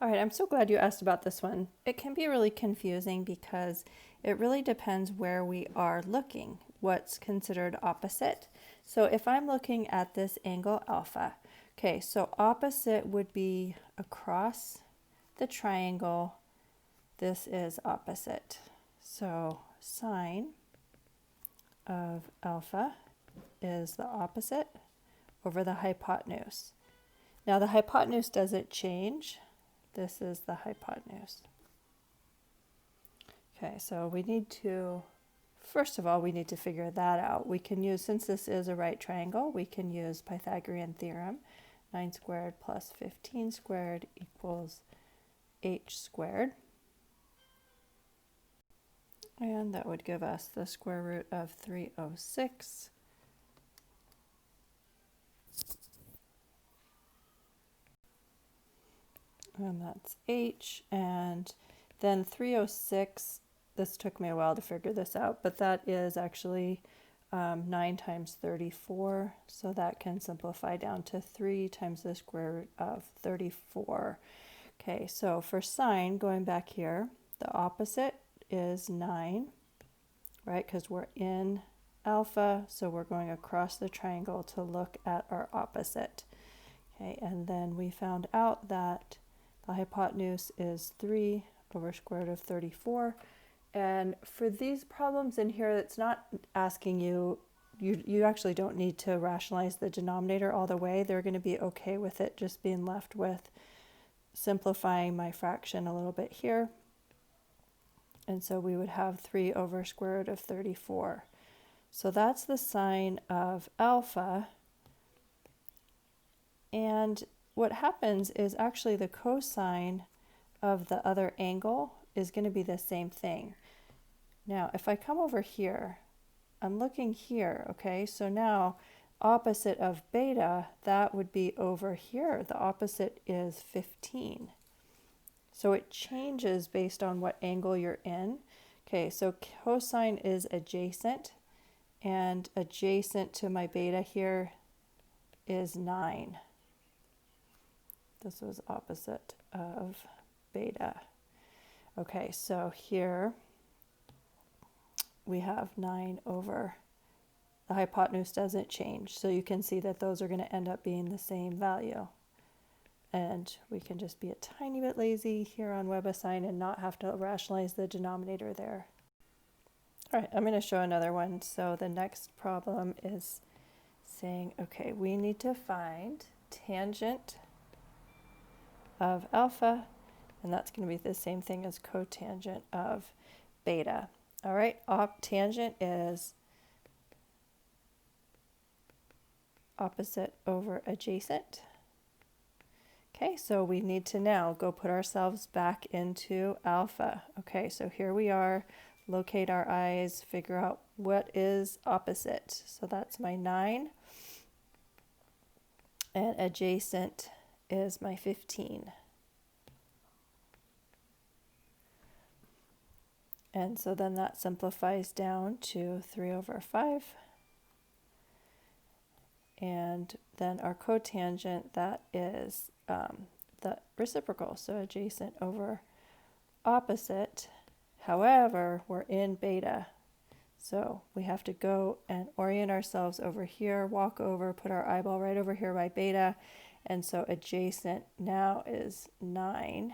All right, I'm so glad you asked about this one. It can be really confusing because it really depends where we are looking, what's considered opposite. So if I'm looking at this angle alpha, okay, so opposite would be across the triangle. This is opposite. So sine of alpha is the opposite over the hypotenuse. Now the hypotenuse doesn't change. This is the hypotenuse. Okay, so we need to, first of all, we need to figure that out. We can use, since this is a right triangle, we can use Pythagorean theorem. 9 squared plus 15 squared equals h squared. And that would give us the square root of 306. And that's h, and then 306, this took me a while to figure this out, but that is actually 9 times 34, so that can simplify down to 3 times the square root of 34. Okay, so for sine, going back here, the opposite is 9, right, because we're in alpha, so we're going across the triangle to look at our opposite. Okay, and then we found out that the hypotenuse is 3 over square root of 34. And for these problems in here, it's not asking you actually don't need to rationalize the denominator all the way. They're going to be okay with it just being left with simplifying my fraction a little bit here. And so we would have 3 over square root of 34. So that's the sine of alpha. And what happens is actually the cosine of the other angle is going to be the same thing. Now, if I come over here, I'm looking here, okay? So now, opposite of beta, that would be over here. The opposite is 15. So it changes based on what angle you're in. Okay, so cosine is adjacent, and adjacent to my beta here is 9. This was opposite of beta. Okay, so here we have 9 over, the hypotenuse doesn't change, so you can see that those are going to end up being the same value. And we can just be a tiny bit lazy here on WebAssign and not have to rationalize the denominator there. All right, I'm going to show another one. So the next problem is saying, okay, we need to find tangent of alpha, and that's going to be the same thing as cotangent of beta. All right, tangent is opposite over adjacent. Okay, so we need to now go put ourselves back into alpha. Okay, so here we are, locate our eyes, figure out what is opposite. So that's my 9, and adjacent is my 15. And so then that simplifies down to 3 over 5. And then our cotangent, that is the reciprocal, so adjacent over opposite. However, we're in beta, so we have to go and orient ourselves over here, walk over, put our eyeball right over here by beta, and so adjacent now is 9.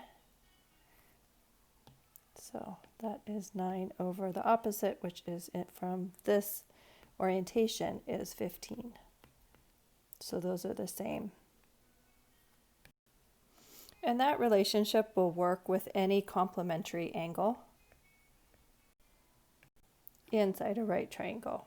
So that is 9 over the opposite, which is it from this orientation is 15. So those are the same. And that relationship will work with any complementary angle inside a right triangle.